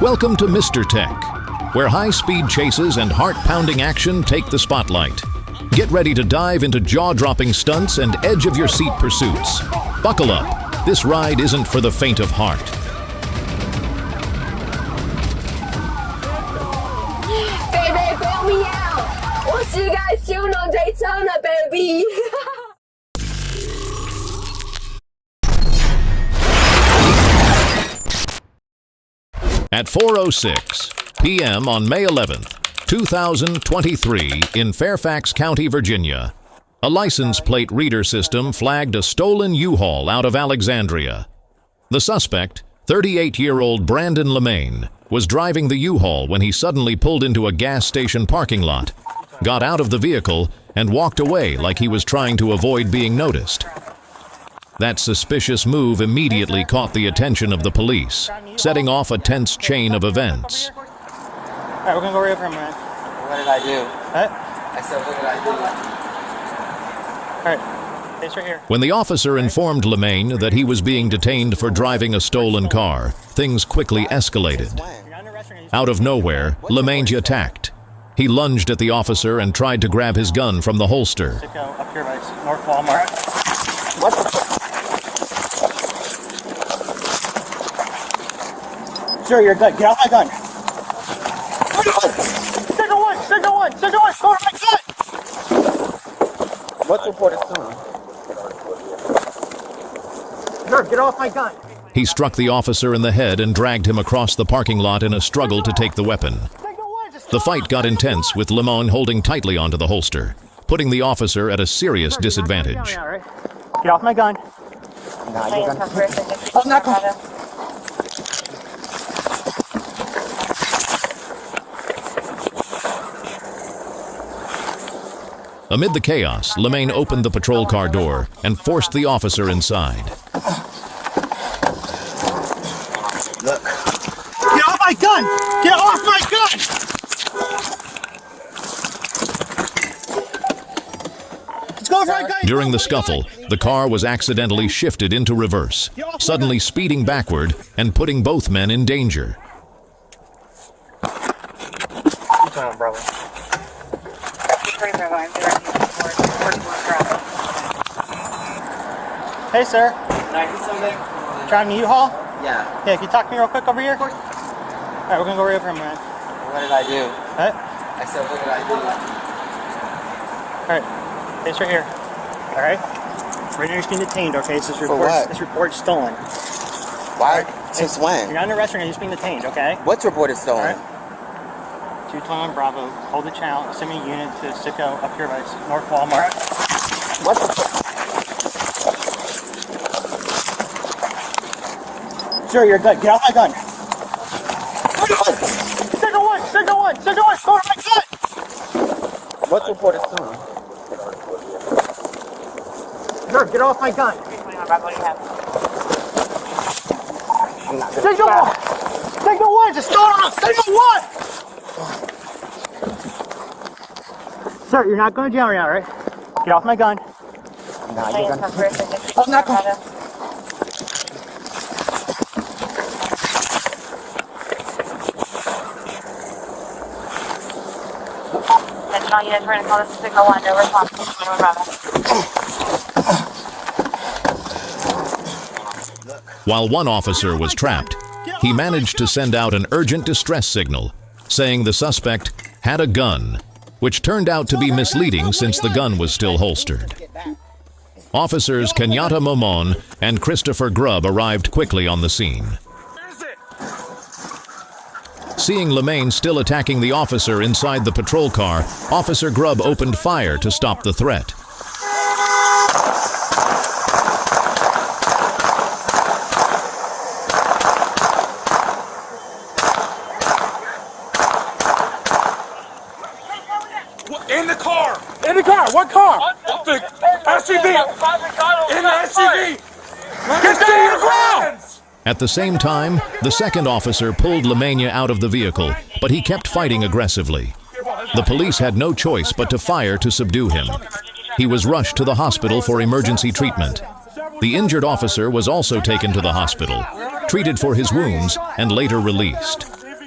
Welcome to Mr. Tech, where high-speed chases and heart-pounding action take the spotlight. Get ready to dive into jaw-dropping stunts and edge-of-your-seat pursuits. Buckle up. This ride isn't for the faint of heart. Baby, bail me out! 我是个小龙腿肠的 baby. At 4:06 p.m. on May 11th, 2023, in Fairfax County, Virginia, a license plate reader system flagged a stolen U-Haul out of Alexandria. The suspect, 38-year-old Brandon Lemaine, was driving the U-Haul when he suddenly pulled into a gas station parking lot, got out of the vehicle, and walked away like he was trying to avoid being noticed. That suspicious move immediately caught the attention of the police, setting off a tense chain of events. All right, we're gonna go right over him, man. What did I do? What? I said, what did I do? All right, it's right here. When the officer informed Lemaine that he was being detained for driving a stolen car, things quickly escalated. Out of nowhere, Lemaine attacked. He lunged at the officer and tried to grab his gun from the holster. Up here by North Walmart. What the? Sir, you're good. Get off my gun. Signal one, signal one, signal one. Go to my gun. What's reported soon? Sir, get off my gun. He struck the officer in the head and dragged him across the parking lot in a struggle to take the weapon. The fight got intense, with Lemaine holding tightly onto the holster, putting the officer at a serious disadvantage. Get off my gun. Nah, you're gonna... I'm not gonna... Amid the chaos, Lemaine opened the patrol car door and forced the officer inside. Look. Get off my gun! Get off my gun! Let's go for my gun! During the scuffle, the car was accidentally shifted into reverse, suddenly speeding backward and putting both men in danger. What's going on, brother? Hey, sir. Can I do something? Driving a U-Haul? Yeah. Yeah, can you talk to me real quick over here? Of course. All right, we're gonna go right over him, man. What did I do? What? I said, what did I do? All right, it's right here. All right. Right now, you're being detained. Okay, so For what? this report stolen. Why? Since when? You're not in an arrest right now. You're just being detained. Okay. What's reported stolen? All right. 221 Bravo. Hold the channel. Send me a unit to Sicko up here by North Walmart. What the... Sure, you're good. Get off my gun. What? Signal one, signal one, signal one. Go to my gun. What's reported soon? Sure, get off my gun. I'm not gonna... Signal one. Signal one. Just start off. Signal one. Sir, you're not going to jail right now, right? Get off my gun. Nah, you're gonna... I'm not gonna... All units, we're going to call this signal one, no response. While one officer was trapped, he managed to send out an urgent distress signal, saying the suspect had a gun, which turned out to be misleading since the gun was still holstered. Officers Kenyatta Momon and Christopher Grubb arrived quickly on the scene. Seeing Lemaine still attacking the officer inside the patrol car, Officer Grubb opened fire to stop the threat. In the car! In the car. What car? The SUV! In the SUV! Get to your ground! At the same time, the second officer pulled Lemaine out of the vehicle, but he kept fighting aggressively. The police had no choice but to fire to subdue him. He was rushed to the hospital for emergency treatment. The injured officer was also taken to the hospital, treated for his wounds, and later released.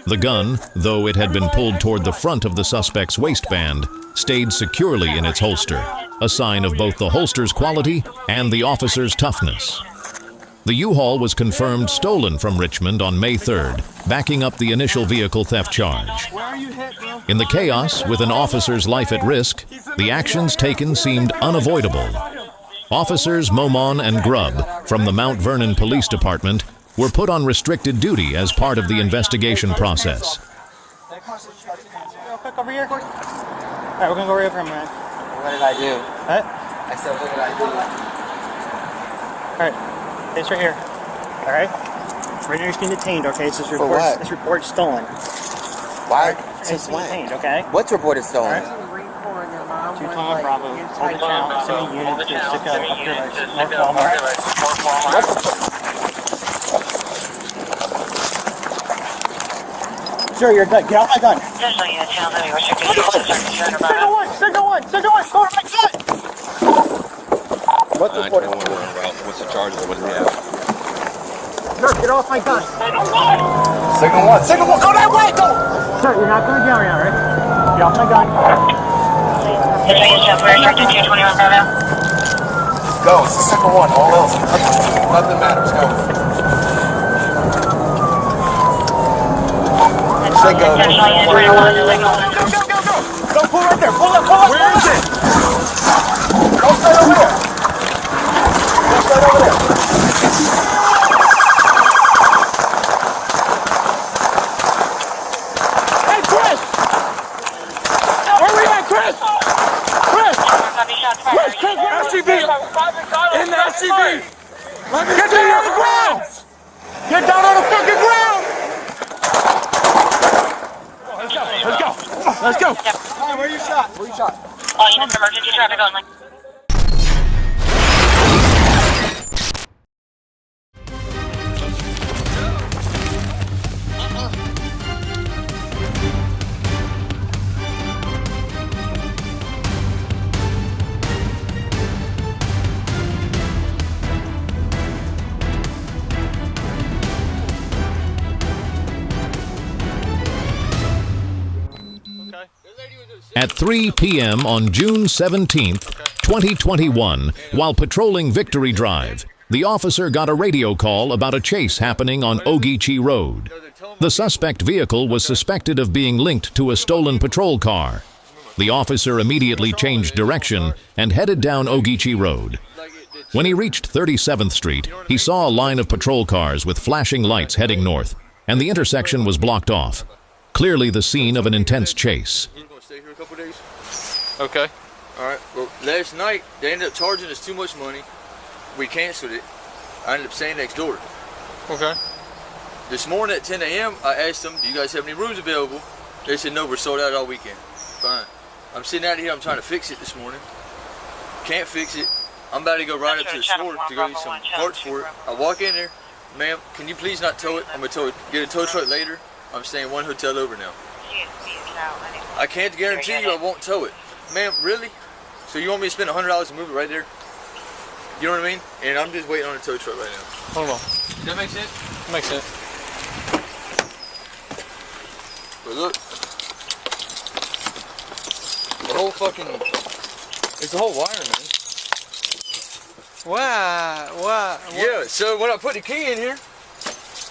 The gun, though it had been pulled toward the front of the suspect's waistband, stayed securely in its holster, a sign of both the holster's quality and the officer's toughness. The U-Haul was confirmed stolen from Richmond on May 3rd, backing up the initial vehicle theft charge. In the chaos, with an officer's life at risk, the actions taken seemed unavoidable. Officers Momon and Grubb from the Mount Vernon Police Department were put on restricted duty as part of the investigation process. Real quick over here. All right, we're gonna go right over him, man. What did I do? What? I said, what did I do? All right, it's right here. All right. Right now, you're being detained. Okay, so For what? this report stolen. Why? It's Since when? detained. Okay. What's reported stolen? 221 Bravo. Hold it down. Send me units to stick up here. North Walmart. Sir, you're good. Get off my gun. Additional units, channel 7, restricted Signal one. Signal one. Go to my gun. What's reported? What's the charges? What do we have? Sir, get off my gun. Signal one. Signal one. Go that way. Go. Sir, you're not going down right now, right? Get off my gun. additional units, channel 3, restricted 221 Bravo. Go. It's the signal one. All else. Nothing matters. Go. Additional units, signal 1, signal 1. Go, pull right there. Pull up. Where is it? Go straight over there. Go straight over there. Hey, Chris! Where we at, Chris? Chris! SUV! In the SUV! Get down on the ground! Get down on the fucking ground! Let's go! Where you shot? Where you shot? All units, emergency traffic only. At 3 p.m. on June 17th, 2021, while patrolling Victory Drive, the officer got a radio call about a chase happening on Ogeechee Road. The suspect vehicle was suspected of being linked to a stolen patrol car. The officer immediately changed direction and headed down Ogeechee Road. When he reached 37th Street, he saw a line of patrol cars with flashing lights heading north, and the intersection was blocked off. Clearly the scene of an intense chase. Stay here a couple days. Okay. Alright, well, last night they ended up charging us too much money. We canceled it. I ended up staying next door. Okay. This morning at 10 a.m. I asked them, do you guys have any rooms available? They said, no, we're sold out all weekend. Fine. I'm sitting out here, I'm trying to fix it this morning. Can't fix it. I'm about to go right up to the store to go get some parts for it. I walk in there, ma'am, can you please not tow it? I'm going to tow it. Get a tow truck later. I'm staying one hotel over now. I can't guarantee you I won't tow it. Ma'am, really? So you want me to spend $100 to move it right there? You know what I mean? And I'm just waiting on a tow truck right now. Hold on. Does that make sense? Makes sense. But look. The whole fucking... It's the whole wire, man. Why? Yeah, so when I put the key in here,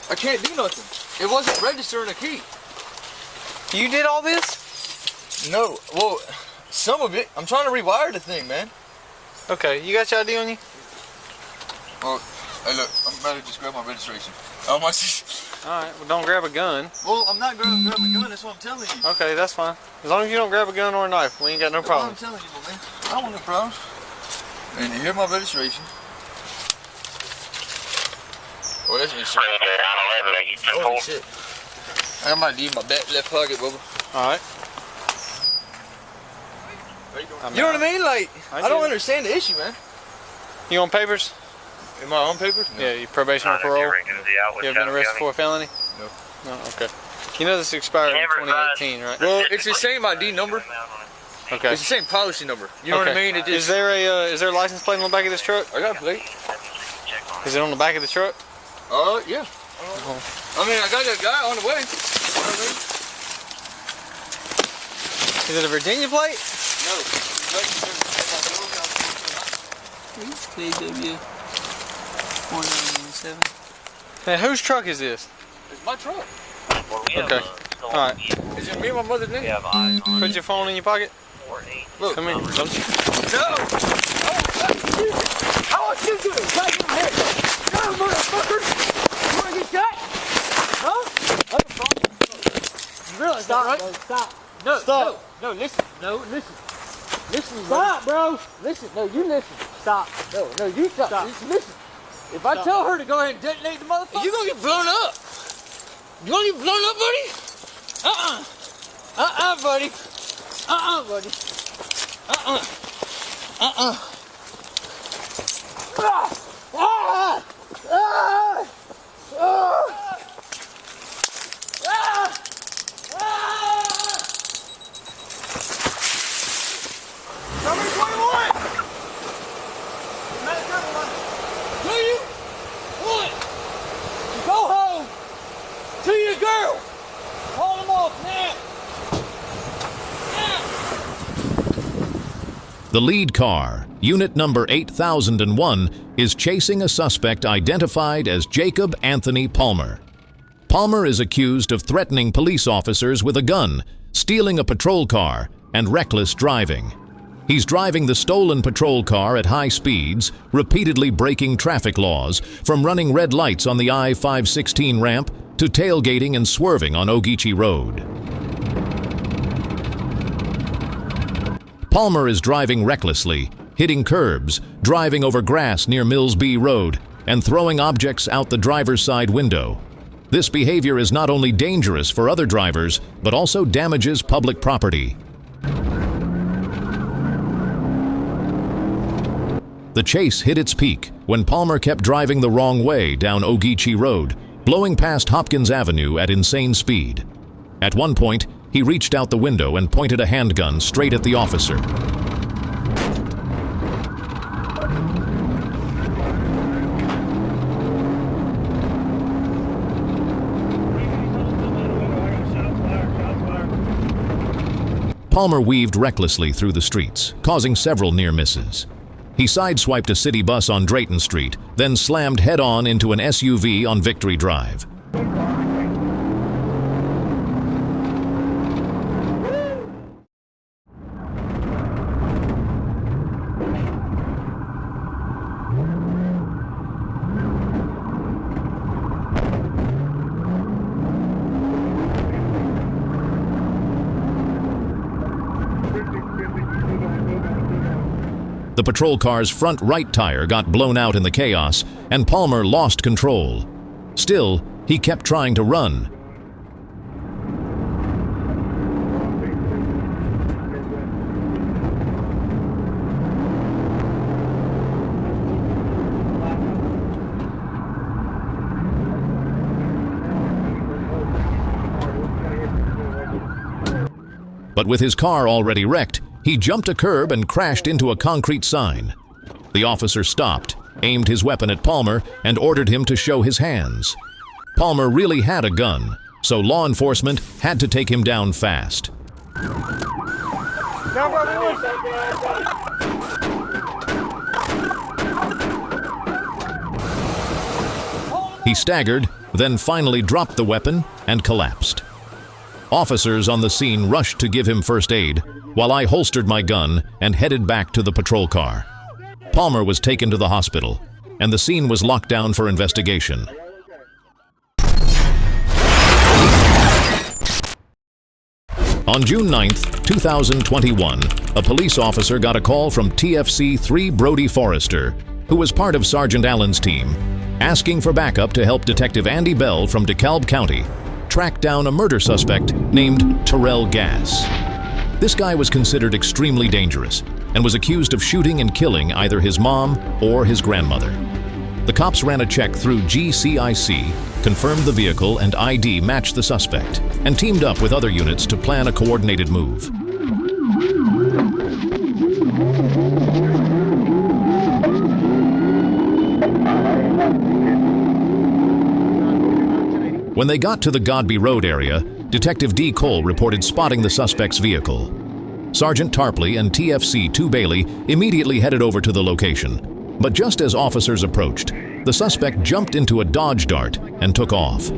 I can't do nothing. It wasn't registering a key. You did all this? No, well, some of it. I'm trying to rewire the thing, man. Okay, you got your ID on you? Well, hey look, I'm about to just grab my registration. Alright, well don't grab a gun. well, I'm not going to grab a gun, that's what I'm telling you. Okay, that's fine. As long as you don't grab a gun or a knife, we ain't got no That's what problem. I'm telling you, man. I don't want no problems. And here's my registration. Oh, that's insurance. Holy shit. I might leave my back left pocket, Bubba. Alright. You know what I mean? Like, I don't understand the issue, man. You on papers? Am I on papers? No. Yeah, you probation or parole? You ever been arrested for a felony? No. No, okay. You know this expired in 2018, right? Well, it's the same ID number. Okay. It's the same policy number. You know what I mean? It Is just, there a license plate on the back of this truck? I got a plate. Is it on the back of the truck? Yeah. I mean, I got that guy on the way. Is it a Virginia plate? No. KW 1917. Man, whose truck is this? It's my truck. Okay. Alright. Is it me and my mother's name? Put your phone in your pocket. Look. Come here. Don't you? No! I want you to do it. Right in here. Go, motherfucker. You want to get shot? Huh? You realize Stop, that, right? bro. Stop. No, Stop. no, listen. No, listen. Listen, stop, bro. Listen. No, you listen. Stop. No, you stop. Listen. If I tell her to go ahead and detonate the motherfucker, You gonna get blown up. You gonna get blown up, buddy? Buddy. Buddy. Number 21. Do you want to go home to your girl? Call them off now. The lead car, unit number 8001, is chasing a suspect identified as Jacob Anthony Palmer. Palmer is accused of threatening police officers with a gun, stealing a patrol car, and reckless driving. He's driving the stolen patrol car at high speeds, repeatedly breaking traffic laws, from running red lights on the I-516 ramp to tailgating and swerving on Ogeechee Road. Palmer is driving recklessly, hitting curbs, driving over grass near Mills B Road, and throwing objects out the driver's side window. This behavior is not only dangerous for other drivers, but also damages public property. The chase hit its peak when Palmer kept driving the wrong way down Ogeechee Road, blowing past Hopkins Avenue at insane speed. At one point, he reached out the window and pointed a handgun straight at the officer. Palmer weaved recklessly through the streets, causing several near misses. He sideswiped a city bus on Drayton Street, then slammed head-on into an SUV on Victory Drive. The patrol car's front right tire got blown out in the chaos, and Palmer lost control. Still, he kept trying to run. But with his car already wrecked, he jumped a curb and crashed into a concrete sign. The officer stopped, aimed his weapon at Palmer, and ordered him to show his hands. Palmer really had a gun, so law enforcement had to take him down fast. He staggered, then finally dropped the weapon and collapsed. Officers on the scene rushed to give him first aid, while I holstered my gun and headed back to the patrol car. Palmer was taken to the hospital, and the scene was locked down for investigation. On June 9, 2021, a police officer got a call from TFC 3 Brody Forrester, who was part of Sergeant Allen's team, asking for backup to help Detective Andy Bell from DeKalb County track down a murder suspect named Terrell Gass. This guy was considered extremely dangerous and was accused of shooting and killing either his mom or his grandmother. The cops ran a check through GCIC, confirmed the vehicle and ID matched the suspect, and teamed up with other units to plan a coordinated move. When they got to the Godby Road area, Detective D. Cole reported spotting the suspect's vehicle. Sergeant Tarpley and TFC 2 Bailey immediately headed over to the location. But just as officers approached, the suspect jumped into a Dodge Dart and took off.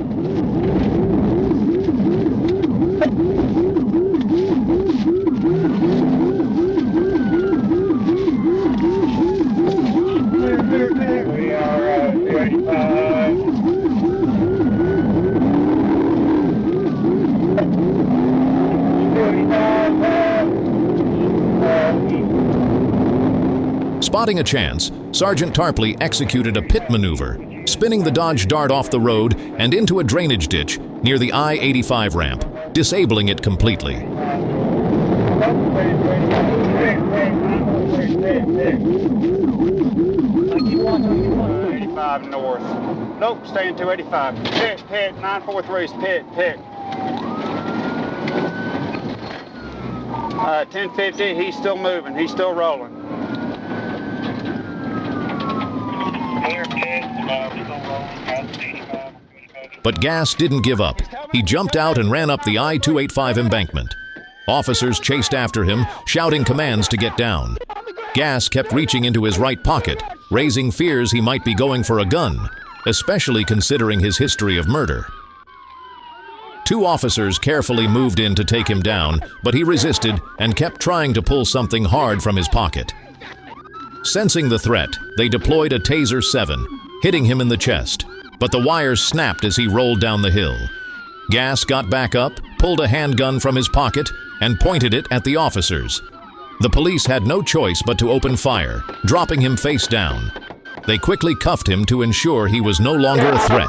Spotting a chance, Sergeant Tarpley executed a pit maneuver, spinning the Dodge Dart off the road and into a drainage ditch near the I-85 ramp, disabling it completely. 85 north. Nope, staying 285. Pit, 943's pit. 1050, he's still moving, he's still rolling. But Gas didn't give up. He jumped out and ran up the I-285 embankment. Officers chased after him, shouting commands to get down. Gas kept reaching into his right pocket, raising fears he might be going for a gun, especially considering his history of murder. 2 officers carefully moved in to take him down, but he resisted and kept trying to pull something hard from his pocket. Sensing the threat, they deployed a Taser 7, hitting him in the chest, but the wires snapped as he rolled down the hill. Gas got back up, pulled a handgun from his pocket, and pointed it at the officers. The police had no choice but to open fire, dropping him face down. They quickly cuffed him to ensure he was no longer a threat.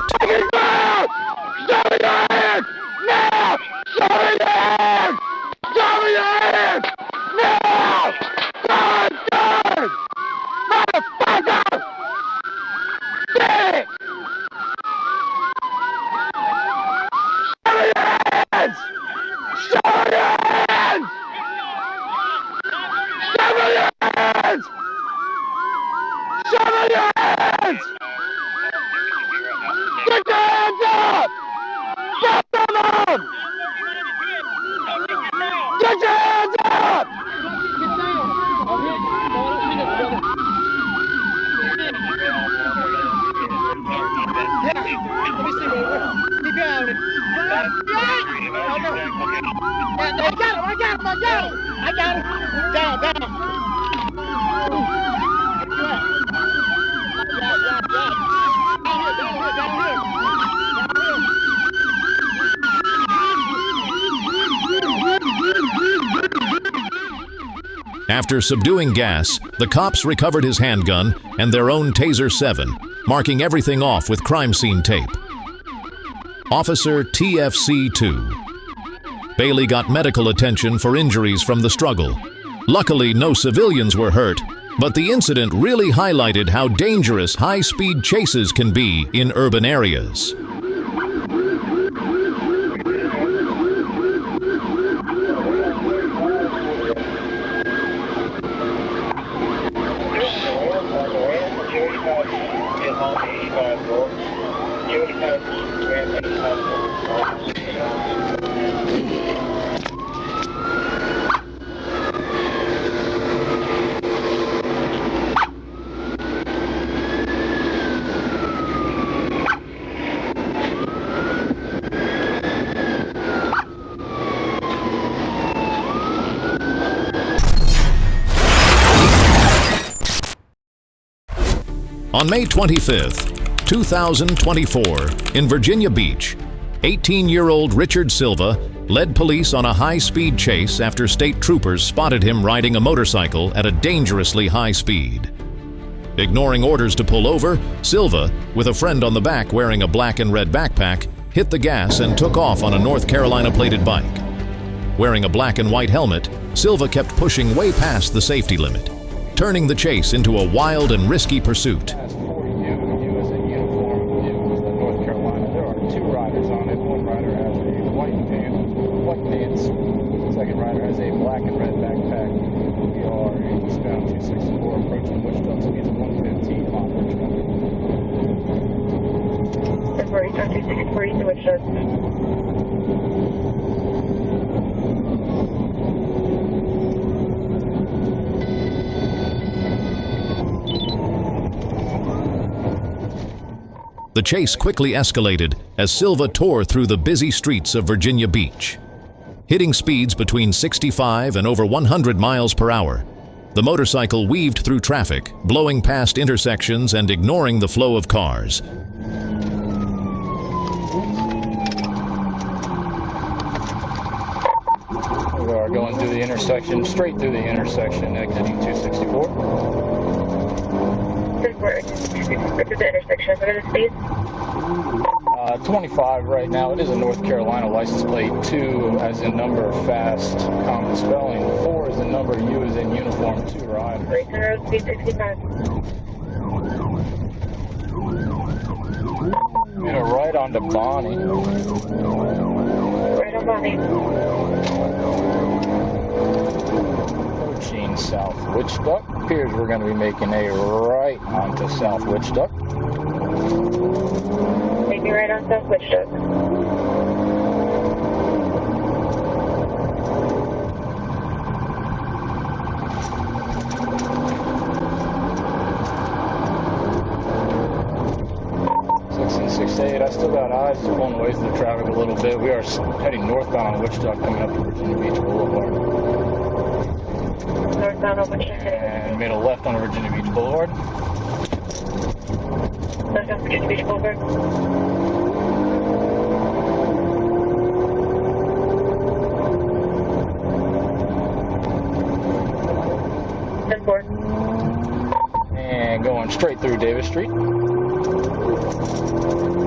I got him. Down. After subduing Gas, the cops recovered his handgun and their own Taser 7, marking everything off with crime scene tape. Officer TFC 2. Bailey got medical attention for injuries from the struggle. Luckily, no civilians were hurt, but the incident really highlighted how dangerous high-speed chases can be in urban areas. On May 25th, 2024, in Virginia Beach, 18-year-old Richard Silva led police on a high-speed chase after state troopers spotted him riding a motorcycle at a dangerously high speed. Ignoring orders to pull over, Silva, with a friend on the back wearing a black and red backpack, hit the gas and took off on a North Carolina-plated bike. Wearing a black and white helmet, Silva kept pushing way past the safety limit, turning the chase into a wild and risky pursuit. Which does The chase quickly escalated as Silva tore through the busy streets of Virginia Beach. Hitting speeds between 65 and over 100 miles per hour, the motorcycle weaved through traffic, blowing past intersections and ignoring the flow of cars. We are going through the intersection, straight through the intersection, exiting 264. This is the intersection. What are the speeds? 25 right now. It is a North Carolina license plate. 2 as in number, fast, common spelling. 4 is in number, U is in uniform, 2 ride. Road speed 65. Made a right onto Bonnie. Right on Bonnie. Approaching South Witch Duck. Appears we're going to be making a right onto South Witch Duck. Making right on South Witch Duck. And 68. I still got eyes pulling away through the traffic a little bit. We are heading northbound on Witch Duck coming up to Virginia Beach Boulevard. Northbound on Witch Duck. And made a left on Virginia Beach Boulevard. Left on Virginia Beach Boulevard. And 4. And going straight through Davis Street.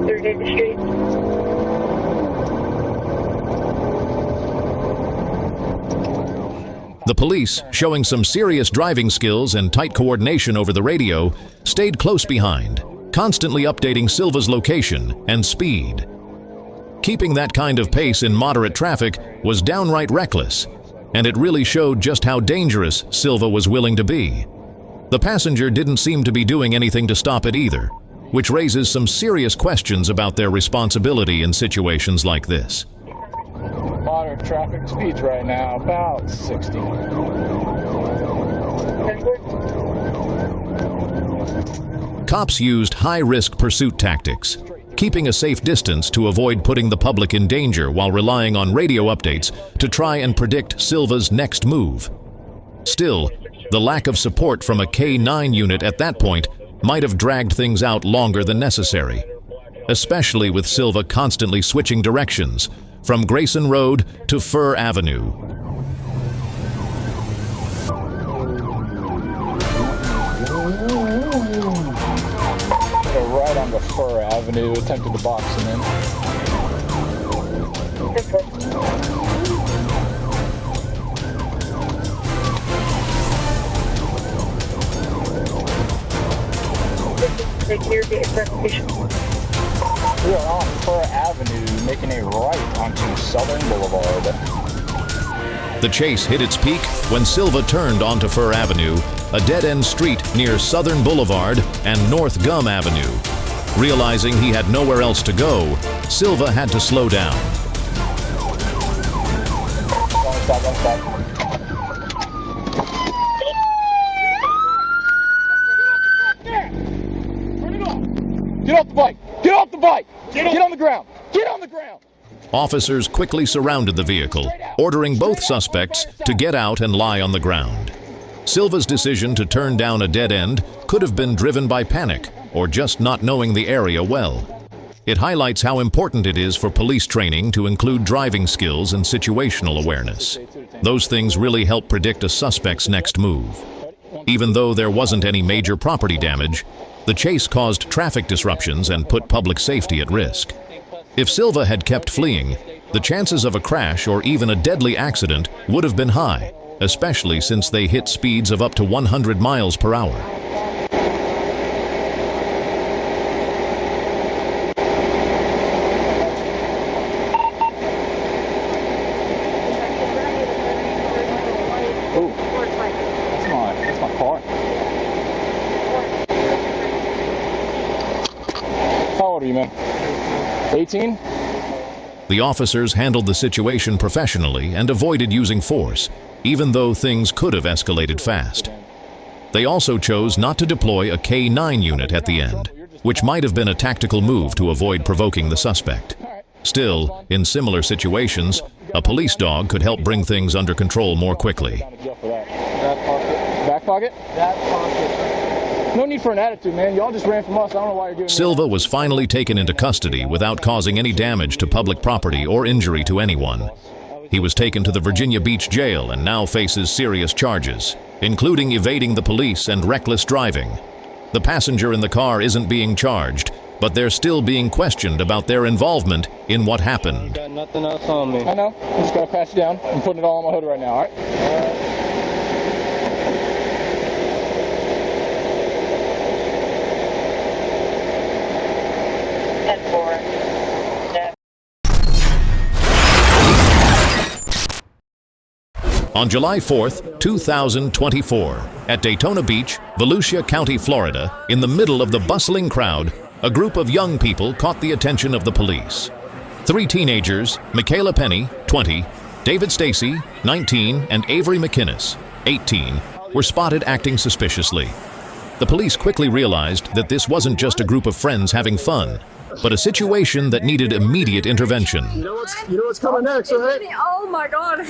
Through Davis Street. The police, showing some serious driving skills and tight coordination over the radio, stayed close behind, constantly updating Silva's location and speed. Keeping that kind of pace in moderate traffic was downright reckless, and it really showed just how dangerous Silva was willing to be. The passenger didn't seem to be doing anything to stop it either, which raises some serious questions about their responsibility in situations like this. Moderate traffic speeds right now, about 60. Cops used high-risk pursuit tactics, keeping a safe distance to avoid putting the public in danger while relying on radio updates to try and predict Silva's next move. Still, the lack of support from a K-9 unit at that point might have dragged things out longer than necessary, especially with Silva constantly switching directions from Grayson Road to Fir Avenue. Go right onto Fir Avenue, attempted to box him in. We are on Fir Avenue, making a right onto Southern Boulevard. The chase hit its peak when Silva turned onto Fir Avenue, a dead-end street near Southern Boulevard and North Gum Avenue. Realizing he had nowhere else to go, Silva had to slow down. Stop. Get off the bike! Get off the bike! Get on the ground! Get on the ground! Officers quickly surrounded the vehicle, ordering both suspects to get out and lie on the ground. Silva's decision to turn down a dead end could have been driven by panic or just not knowing the area well. It highlights how important it is for police training to include driving skills and situational awareness. Those things really help predict a suspect's next move. Even though there wasn't any major property damage, the chase caused traffic disruptions and put public safety at risk. If Silva had kept fleeing, the chances of a crash or even a deadly accident would have been high, especially since they hit speeds of up to 100 miles per hour. Ooh, that's my car. How old are you, man? 18? The officers handled the situation professionally and avoided using force, even though things could have escalated fast. They also chose not to deploy a K-9 unit at the end, which might have been a tactical move to avoid provoking the suspect. Still, in similar situations, a police dog could help bring things under control more quickly. Back pocket? Back pocket. No need for an attitude, man. Y'all just ran from us. I don't know why you're doing Silva was finally taken into custody without causing any damage to public property or injury to anyone. He was taken to the Virginia Beach jail and now faces serious charges, including evading the police and reckless driving. The passenger in the car isn't being charged, but they're still being questioned about their involvement in what happened. Got nothing else on me. I know. I'm just gonna pass you down. I'm putting it all on my hood right now, all right? On July 4th, 2024, at Daytona Beach, Volusia County, Florida, in the middle of the bustling crowd, a group of young people caught the attention of the police. 3 teenagers, Michaela Penny, 20, David Stacy, 19, and Avery McInnes, 18, were spotted acting suspiciously. The police quickly realized that this wasn't just a group of friends having fun, but a situation that needed immediate intervention. You know what's coming next, right? Oh my God.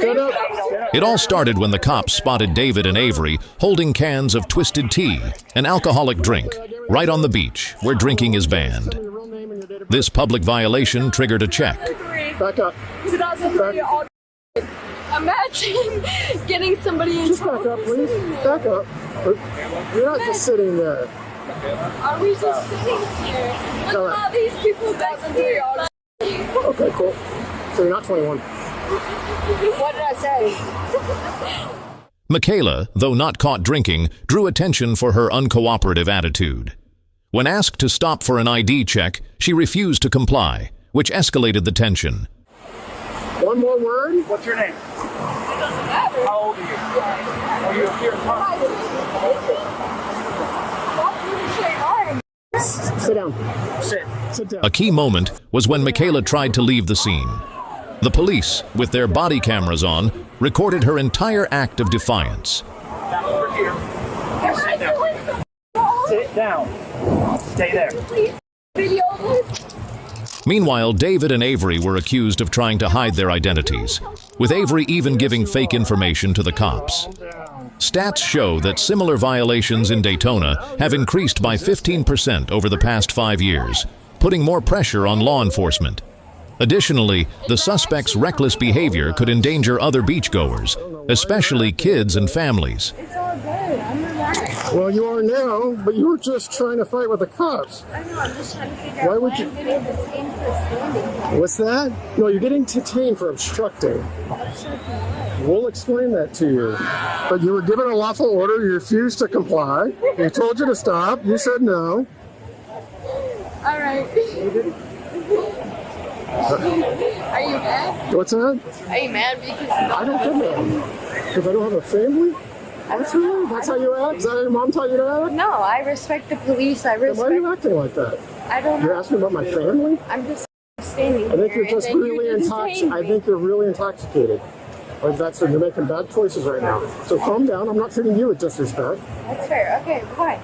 It all started when the cops spotted David and Avery holding cans of Twisted Tea, an alcoholic drink, right on the beach where drinking is banned. This public violation triggered a check. Back up. 2003. Imagine getting somebody in Just back up, please. Back up. You're not just sitting there. Are we just sitting here? Look at all these people back there. Okay, cool. So you're not 21. What did I say? Michaela, though not caught drinking, drew attention for her uncooperative attitude. When asked to stop for an ID check, she refused to comply, which escalated the tension. One more word. What's your name? How old are you? Are you here in Sit down. Sit. Sit down. A key moment was when Michaela tried to leave the scene. The police, with their body cameras on, recorded her entire act of defiance. Now over here. Sit down. Sit down. Stay there. Meanwhile, David and Avery were accused of trying to hide their identities, with Avery even giving fake information to the cops. Stats show that similar violations in Daytona have increased by 15% over the past 5 years, putting more pressure on law enforcement. Additionally, the suspect's reckless behavior could endanger other beachgoers, especially kids and families. Well, you are now, but you were just trying to fight with the cops. I know, I'm just trying to figure Why out would why you- I'm getting detained for standing. What's that? No, you're getting detained for obstructing. We'll explain that to you. But you were given a lawful order, you refused to comply. They told you to stop, you said no. All right. Are you mad? What's that? Are you mad because I don't get mad. Because I don't have a family? That's right. That's how you act? Is that how your mom taught you to act? No, I respect the police. I Then why are respect. you acting like that? I don't You're know. asking about my family? I'm just standing I think here, you're just and then really you intoxicated. I detained think you're really intoxicated. Like you're making bad choices right now. So calm down. I'm not treating you with disrespect. me. That's fair. Okay, fine.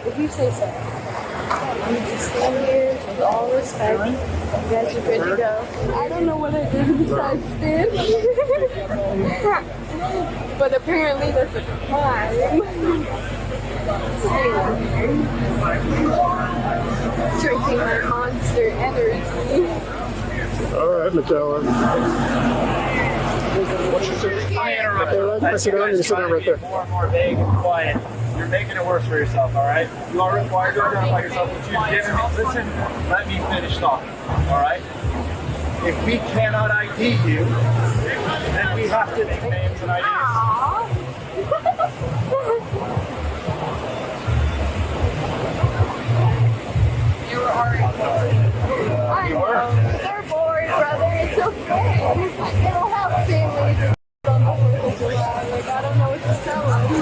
If you say so. I'm just stand here with all respect. You guys are good to go. I don't know what I did besides stand. But apparently that's a crime. Drinking my Monster Energy. All right, Michaela. I sit down, you sit down right there. More and more vague and quiet. You're making it worse for yourself, all right? You are required to identify yourself, but you've given me. Listen, let me finish talking, all right? If we cannot ID you, then we have to make names and IDs. You were already I know. They're bored, brother. It's okay. They don't have families. On the 4th of July. Like, I don't know what to tell them.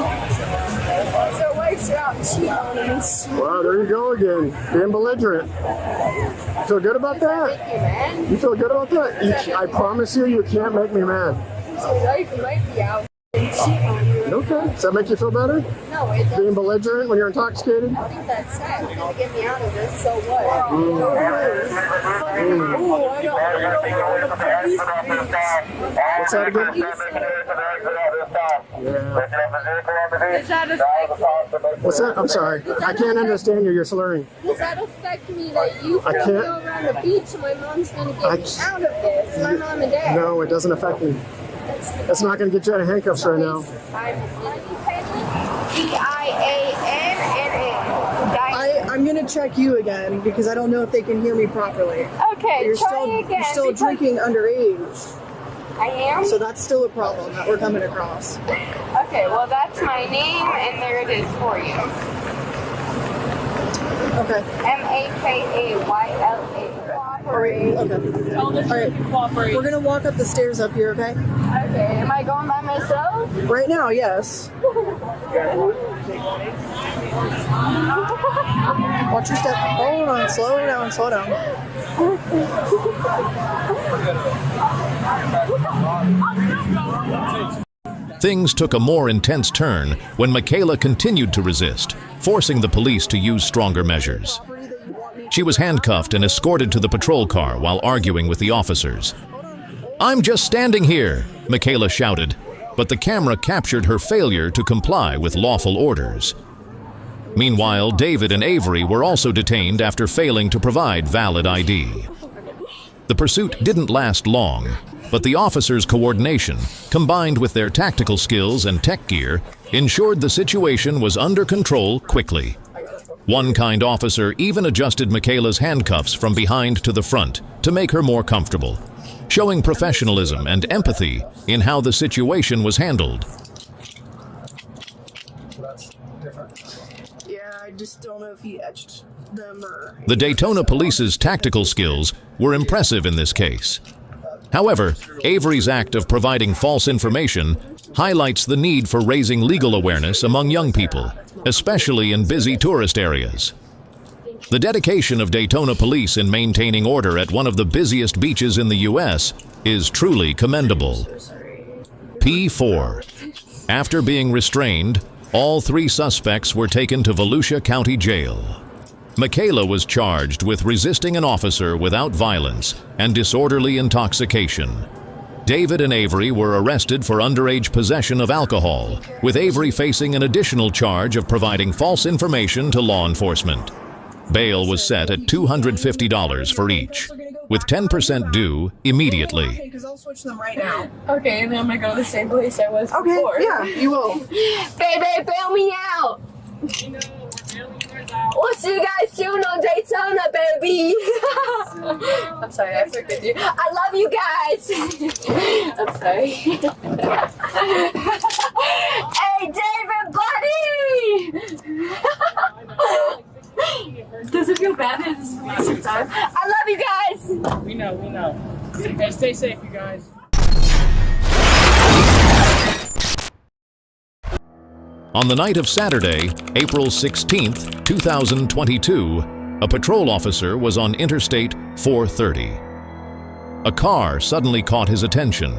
Their wives are out cheating on them. Wow, there you go again. Being belligerent. You feel good about that? You feel good about that? I promise you, you can't make me mad. Your wife might be out. Okay. Does that make you feel better? No, it doesn't. Being belligerent when you're intoxicated? I think that's sad. It's gonna get me out of this, so what? What's that again? Does that affect What's that? I'm sorry. I can't understand you. You're slurring. Does that affect me that you I can can't- go around the beach and my mom's gonna get I me c- out of this? My mom and dad. No, it doesn't affect me. That's not going to get you out of handcuffs right now. D-I-A-N-N-A. I'm gonna check you again because I don't know if they can hear me properly. Okay, You're try still again. you're still because drinking underage, I am? so that's still a problem that we're coming across. Okay, well that's my name and there it is for you. Okay. M-A-K-A-Y-L-A. Okay. All right. We're gonna walk up the stairs up here, okay? Okay, am I going by myself? Right now, yes. Watch your step. Hold on. Slow down. Slow down. Things took a more intense turn when Michaela continued to resist, forcing the police to use stronger measures. She was handcuffed and escorted to the patrol car while arguing with the officers. "I'm just standing here," Michaela shouted, but the camera captured her failure to comply with lawful orders. Meanwhile, David and Avery were also detained after failing to provide valid ID. The pursuit didn't last long, but the officers' coordination, combined with their tactical skills and tech gear, ensured the situation was under control quickly. One kind officer even adjusted Michaela's handcuffs from behind to the front to make her more comfortable, showing professionalism and empathy in how the situation was handled. Yeah, I just don't know if he etched them or... The Daytona Police's tactical skills were impressive in this case. However, Avery's act of providing false information highlights the need for raising legal awareness among young people, especially in busy tourist areas. The dedication of Daytona Police in maintaining order at one of the busiest beaches in the U.S. is truly commendable. P4. After being restrained, all 3 suspects were taken to Volusia County Jail. Michaela was charged with resisting an officer without violence and disorderly intoxication. David and Avery were arrested for underage possession of alcohol, with Avery facing an additional charge of providing false information to law enforcement. Bail was set at $250 for each, with 10% due immediately. Because I'll switch them right now. Okay, and then I'm gonna go to the same place I was Okay, before. yeah, you will. Baby, bail me out! We'll see you guys soon on Daytona, baby! I'm sorry, I forget you. I love you guys! I'm sorry. Hey, David, buddy! Does it feel bad that it's wasting time? I love you guys! We know. Hey, stay safe, you guys. On the night of Saturday, April 16th, 2022, a patrol officer was on Interstate 430. A car suddenly caught his attention.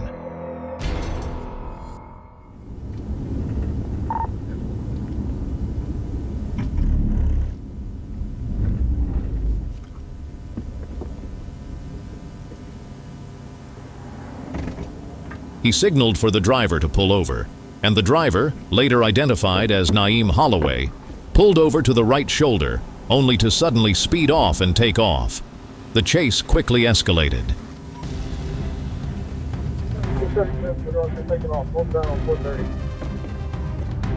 He signaled for the driver to pull over, and the driver, later identified as Naeem Holloway, pulled over to the right shoulder, only to suddenly speed off and take off. The chase quickly escalated.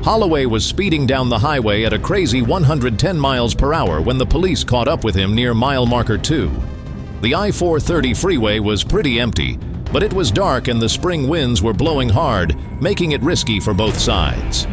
Holloway was speeding down the highway at a crazy 110 miles per hour when the police caught up with him near mile marker 2. The I-430 freeway was pretty empty, but it was dark and the spring winds were blowing hard, making it risky for both sides.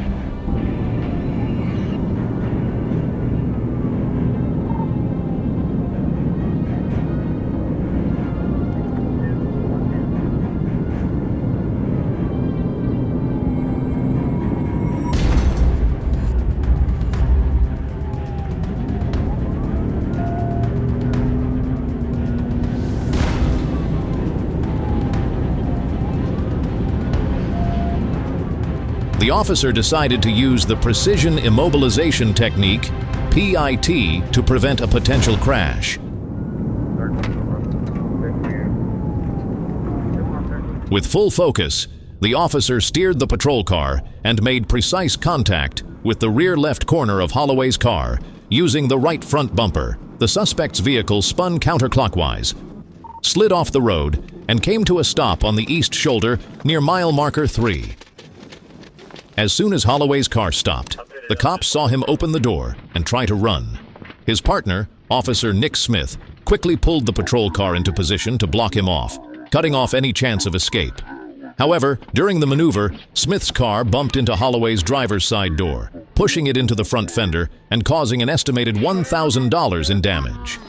The officer decided to use the precision immobilization technique, PIT, to prevent a potential crash. With full focus, the officer steered the patrol car and made precise contact with the rear left corner of Holloway's car. Using the right front bumper, the suspect's vehicle spun counterclockwise, slid off the road, and came to a stop on the east shoulder near mile marker 3. As soon as Holloway's car stopped, the cops saw him open the door and try to run. His partner, Officer Nick Smith, quickly pulled the patrol car into position to block him off, cutting off any chance of escape. However, during the maneuver, Smith's car bumped into Holloway's driver's side door, pushing it into the front fender and causing an estimated $1,000 in damage.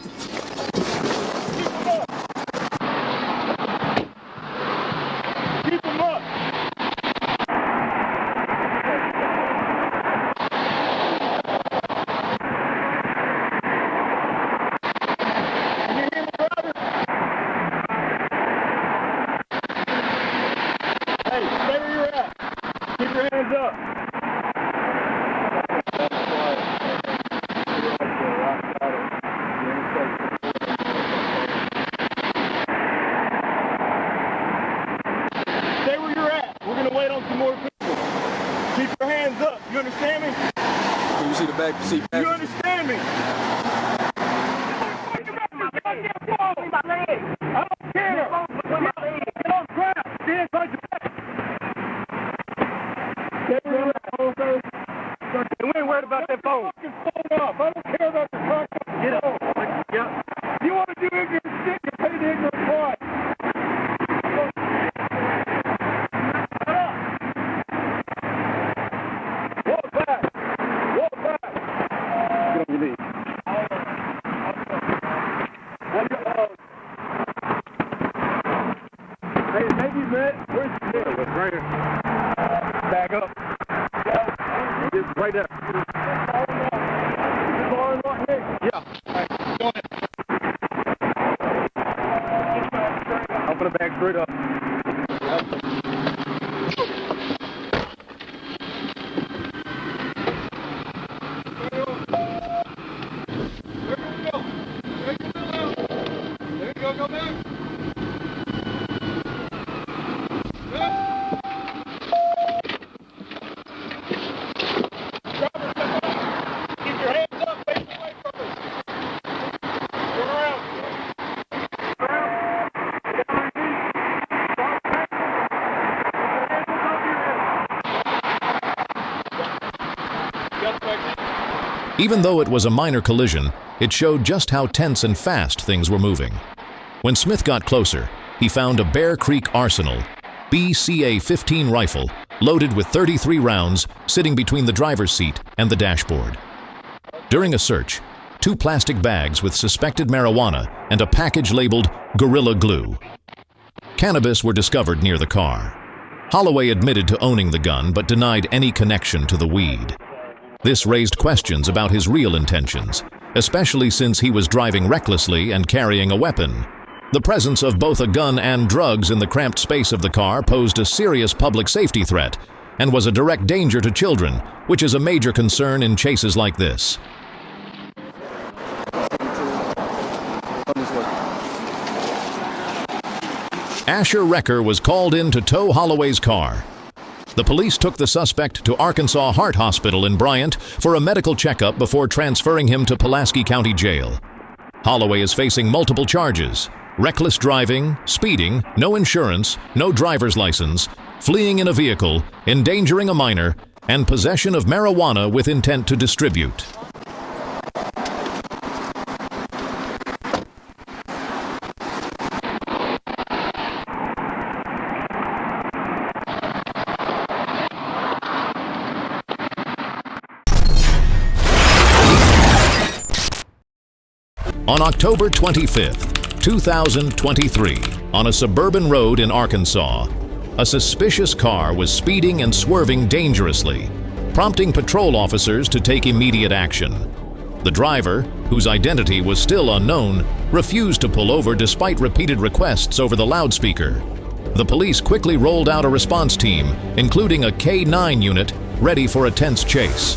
You understand me? I don't care. Get on ground. Stand by your back. We ain't worried about that phone. I don't care about the phone. Get up. Yep. You want to do ignorant shit, you pay the ignorant price. Walk back. Walk back. Get on your knees. Hey, thank you, man. Where's the deal? It's right here. Back up. It's right there. Yeah. Right. Go ahead. I'm gonna back straight up. Even though it was a minor collision, it showed just how tense and fast things were moving. When Smith got closer, he found a Bear Creek Arsenal BCA-15 rifle loaded with 33 rounds sitting between the driver's seat and the dashboard. During a search, 2 plastic bags with suspected marijuana and a package labeled Gorilla Glue. Cannabis were discovered near the car. Holloway admitted to owning the gun but denied any connection to the weed. This raised questions about his real intentions, especially since he was driving recklessly and carrying a weapon. The presence of both a gun and drugs in the cramped space of the car posed a serious public safety threat and was a direct danger to children, which is a major concern in chases like this. Asher Recker was called in to tow Holloway's car. The police took the suspect to Arkansas Heart Hospital in Bryant for a medical checkup before transferring him to Pulaski County Jail. Holloway is facing multiple charges: reckless driving, speeding, no insurance, no driver's license, fleeing in a vehicle, endangering a minor, and possession of marijuana with intent to distribute. On October 25, 2023, on a suburban road in Arkansas, a suspicious car was speeding and swerving dangerously, prompting patrol officers to take immediate action. The driver, whose identity was still unknown, refused to pull over despite repeated requests over the loudspeaker. The police quickly rolled out a response team, including a K-9 unit, ready for a tense chase.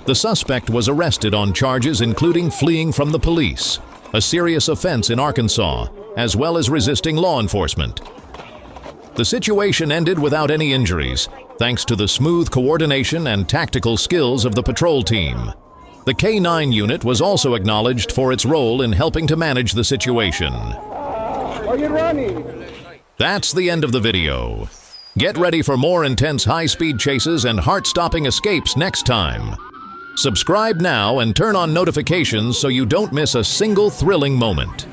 The suspect was arrested on charges including fleeing from the police, a serious offense in Arkansas, as well as resisting law enforcement. The situation ended without any injuries, thanks to the smooth coordination and tactical skills of the patrol team. The K-9 unit was also acknowledged for its role in helping to manage the situation. Are you running? That's the end of the video. Get ready for more intense high-speed chases and heart-stopping escapes next time. Subscribe now and turn on notifications so you don't miss a single thrilling moment.